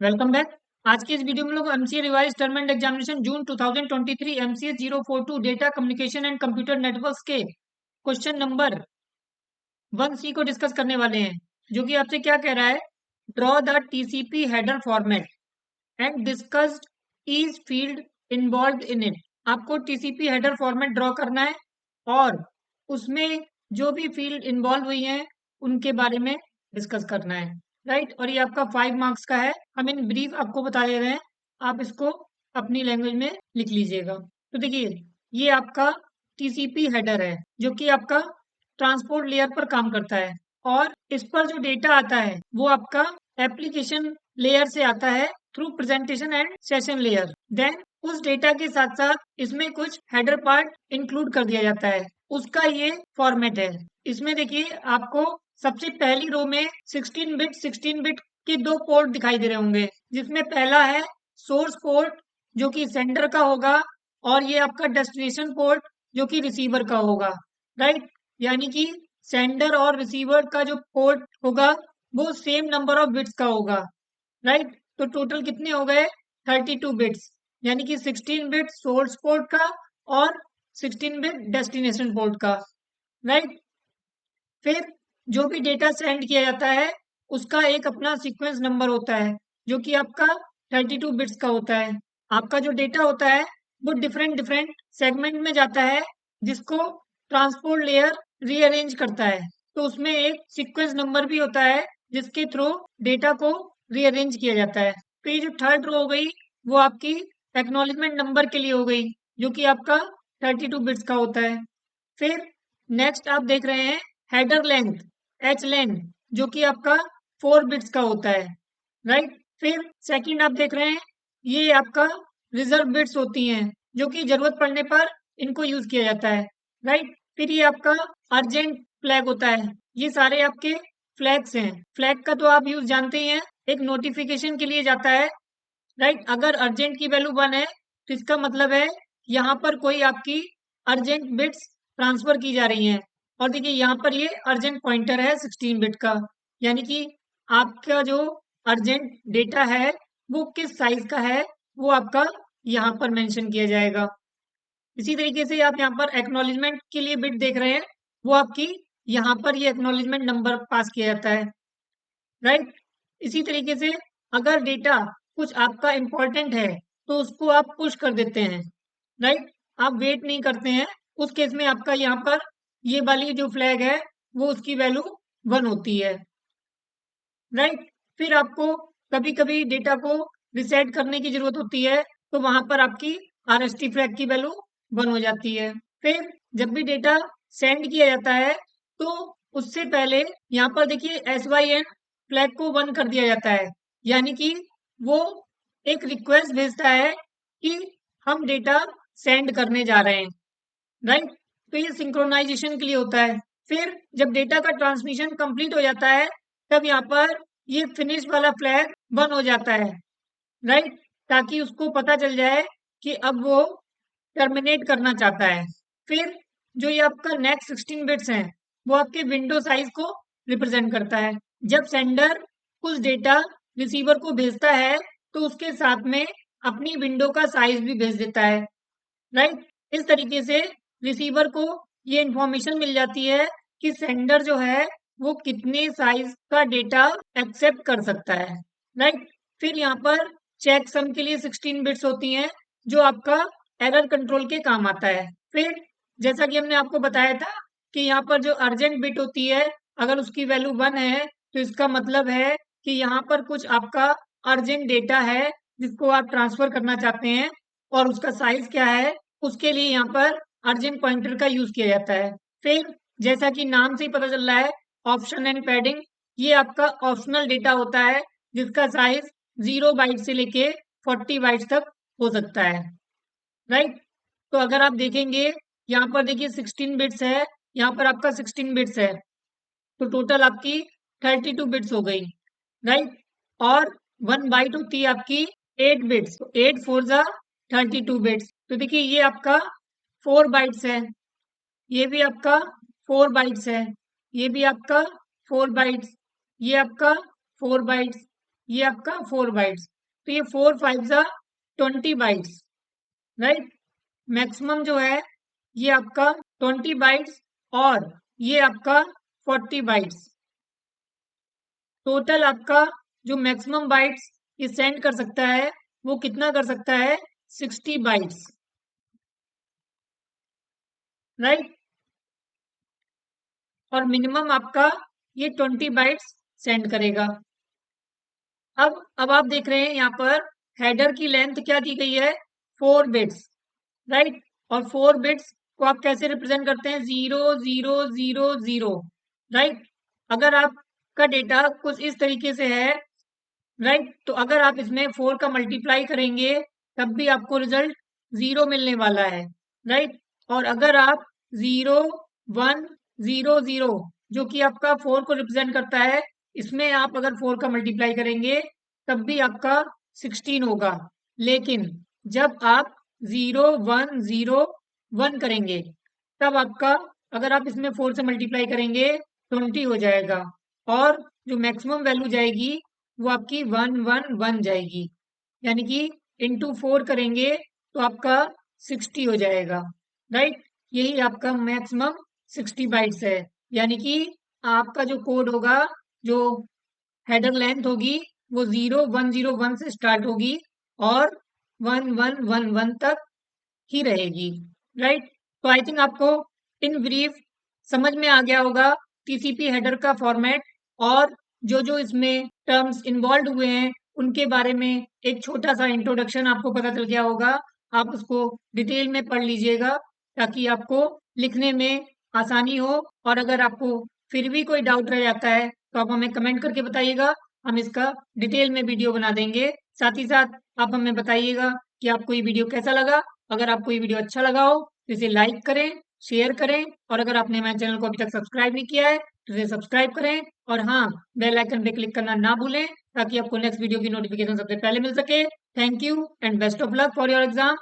Welcome back. आज की इस वीडियो में लोग MCA revise term and examination June 2023 MCA 042 data communication and computer networks के क्वेश्चन नंबर 1C को डिस्कस करने वाले हैं, जो कि आपसे क्या कह रहा है। Draw the TCP header format and discussed each field involve in it. आपको टीसीपी हेडर फॉर्मेट ड्रॉ करना है और उसमें जो भी फील्ड इन्वॉल्व हुई हैं उनके बारे में डिस्कस करना है, राइट। और ये आपका 5 मार्क्स का है। हम इन ब्रीफ आपको बता दे रहे हैं, आप इसको अपनी लैंग्वेज में लिख लीजिएगा। तो देखिए, ये आपका टीसीपी हेडर है जो कि आपका ट्रांसपोर्ट लेयर पर काम करता है, और इस पर जो डेटा आता है वो आपका एप्लीकेशन लेयर से आता है through presentation and session layer. Then उस डेटा के साथ साथ इसमें कुछ हेडर पार्ट इंक्लूड कर दिया जाता है, उसका ये फॉर्मेट है। इसमें देखिए, आपको सबसे पहली रो में 16 बिट के दो पोर्ट दिखाई दे रहे होंगे, जिसमें पहला है सोर्स पोर्ट जो कि सेंडर का होगा, और ये आपका डेस्टिनेशन पोर्ट जो कि रिसीवर का होगा, राइट। यानी कि सेंडर और रिसीवर का जो पोर्ट होगा वो सेम नंबर ऑफ बिट्स का होगा, राइट। तो टोटल कितने हो गए? 32 बिट्स, यानी कि 16 बिट सोर्स पोर्ट का और 16 बिट डेस्टिनेशन पोर्ट का, राइट। फिर जो भी डेटा सेंड किया जाता है उसका एक अपना सीक्वेंस नंबर होता है जो कि आपका 32 बिट्स का होता है। आपका जो डेटा होता है वो डिफरेंट डिफरेंट सेगमेंट में जाता है, जिसको ट्रांसपोर्ट लेयर रीअरेंज करता है। तो उसमें एक सीक्वेंस नंबर भी होता है जिसके थ्रू डेटा को रीअरेंज किया जाता है। तो ये जो थर्ड रो हो गई वो आपकी एक्नॉलेजमेंट नंबर के लिए हो गई, जो कि आपका 32 बिट्स का होता है। फिर नेक्स्ट आप देख रहे हैं हेडर लेंथ, एच लेंथ, जो कि आपका 4 बिट्स का होता है, राइट। फिर सेकंड आप देख रहे हैं, ये आपका रिजर्व बिट्स होती हैं जो कि जरूरत पड़ने पर इनको यूज किया जाता है, राइट। फिर ये आपका अर्जेंट फ्लैग होता है। ये सारे आपके फ्लैग्स हैं। फ्लैग का तो आप यूज जानते ही हैं, एक नोटिफिकेशन के लिए जाता है, राइट। अगर अर्जेंट की वैल्यू 1 है तो इसका मतलब है यहाँ पर कोई आपकी अर्जेंट बिट्स ट्रांसफर की जा रही हैं। और देखिए, यहाँ पर ये अर्जेंट पॉइंटर है 16 बिट का, यानी कि आपका जो अर्जेंट डेटा है वो किस साइज का है वो आपका यहाँ पर मेंशन किया जाएगा। इसी तरीके से आप यहाँ पर एक्नॉलेजमेंट के लिए बिट देख रहे हैं, वो आपकी यहाँ पर ये एक्नॉलेजमेंट नंबर पास किया जाता है, राइट। इसी तरीके से अगर डेटा कुछ आपका इम्पोर्टेंट है तो उसको आप पुश कर देते हैं, राइट। आप वेट नहीं करते हैं, उस केस में आपका यहाँ पर ये वाली जो फ्लैग है वो उसकी वैल्यू 1 होती है, राइट। फिर आपको कभी कभी डेटा को रिसेट करने की जरूरत होती है, तो वहां पर आपकी आरएसटी फ्लैग की वैल्यू 1 हो जाती है। फिर जब भी डेटा सेंड किया जाता है तो उससे पहले यहाँ पर देखिए SYN फ्लैग को 1 कर दिया जाता है, यानी कि वो एक रिक्वेस्ट भेजता है कि हम डेटा सेंड करने जा रहे हैं, राइट। तो ये सिंक्रोनाइजेशन के लिए होता है। फिर जब डेटा का ट्रांसमिशन कंप्लीट हो जाता है तब यहाँ पर ये फिनिश वाला फ्लैग 1 हो जाता है, राइट, ताकि उसको पता चल जाए कि अब वो टर्मिनेट करना चाहता है। फिर जो ये आपका नेक्स्ट 16 बिट्स हैं वो आपके विंडो साइज को रिप्रेजेंट करता है। जब सेंडर कुछ डेटा रिसीवर को भेजता है तो उसके साथ में अपनी विंडो का साइज भी भेज देता है, राइट। इस तरीके से रिसीवर को ये इंफॉर्मेशन मिल जाती है कि सेंडर जो है वो कितने साइज का डेटा एक्सेप्ट कर सकता है, राइट। फिर यहाँ पर चेक सम के लिए 16 बिट्स होती हैं जो आपका एरर कंट्रोल के काम आता है। फिर जैसा कि हमने आपको बताया था कि यहाँ पर जो अर्जेंट बिट होती है, अगर उसकी वैल्यू 1 है तो इसका मतलब है कि यहाँ पर कुछ आपका अर्जेंट डेटा है जिसको आप ट्रांसफर करना चाहते हैं, और उसका साइज क्या है उसके लिए यहाँ पर अर्जेंट पॉइंटर का यूज किया जाता है। फिर जैसा कि नाम से ही पता चल रहा है, ऑप्शन एंड पैडिंग, ये आपका ऑप्शनल डेटा होता है जिसका साइज 0 बाइट से लेके 40 बाइट्स तक हो सकता है, राइट। तो अगर आप देखेंगे यहाँ पर देखिए 16 बिट्स है, यहाँ पर आपका 16 बिट्स है, तो टोटल आपकी 32 बिट्स हो गई, राइट। और 1 बाइट होती है आपकी 8 बिट्स, तो 8 फोर जा 32 बिट्स। तो देखिए, ये आपका 4 बाइट्स है, ये भी आपका 4 बाइट्स है, ये भी आपका 4 बाइट्स, ये आपका 4 बाइट्स, ये आपका 4 बाइट्स, तो ये 4 5 जा 20 बाइट्स, राइट। मैक्सिमम जो है ये आपका 20 बाइट्स और ये आपका 40 बाइट्स। टोटल आपका जो मैक्सिमम बाइट्स ये सेंड कर सकता है वो कितना कर सकता है, 60 बाइट्स, राइट। और मिनिमम आपका ये 20 बाइट्स सेंड करेगा। अब आप देख रहे हैं यहाँ पर हेडर की लेंथ क्या दी गई है, 4 बिट्स, राइट। और 4 बिट्स को आप कैसे रिप्रेजेंट करते हैं, 0000, राइट। अगर आपका डेटा कुछ इस तरीके से है, राइट, तो अगर आप इसमें 4 का मल्टीप्लाई करेंगे तब भी आपको रिजल्ट 0 मिलने वाला है, राइट। और अगर आप 0100 जो कि आपका 4 को रिप्रेजेंट करता है, इसमें आप अगर 4 का मल्टीप्लाई करेंगे तब भी आपका 16 होगा। लेकिन जब आप 0101 करेंगे तब आपका, अगर आप इसमें 4 से मल्टीप्लाई करेंगे 20 हो जाएगा और जो मैक्सिमम वैल्यू जाएगी वो आपकी 111 जाएगी, यानी कि इंटू 4 करेंगे तो आपका 60 हो जाएगा, राइट। यही आपका मैक्सिमम 60 बाइट्स है, यानी कि आपका जो कोड होगा, जो हेडर लेंथ होगी वो 0101 से स्टार्ट होगी और 1111 तक ही रहेगी, राइट। तो आई थिंक आपको इन ब्रीफ समझ में आ गया होगा टीसीपी हेडर का फॉर्मेट और जो जो इसमें टर्म्स इन्वॉल्व हुए हैं उनके बारे में एक छोटा सा इंट्रोडक्शन आपको पता चल गया होगा। आप उसको डिटेल में पढ़ लीजिएगा ताकि आपको लिखने में आसानी हो। और अगर आपको फिर भी कोई डाउट रह जाता है तो आप हमें कमेंट करके बताइएगा, हम इसका डिटेल में वीडियो बना देंगे। साथ ही साथ आप हमें बताइएगा कि आपको ये वीडियो कैसा लगा। अगर आपको ये वीडियो अच्छा लगा हो तो इसे लाइक करें, शेयर करें और अगर आपने हमारे चैनल को अभी तक सब्सक्राइब नहीं किया है तो इसे सब्सक्राइब करें और हाँ, बेल आइकन पे क्लिक करना ना भूलें ताकि आपको नेक्स्ट वीडियो की नोटिफिकेशन सबसे पहले मिल सके। Thank you and best of luck for your exam.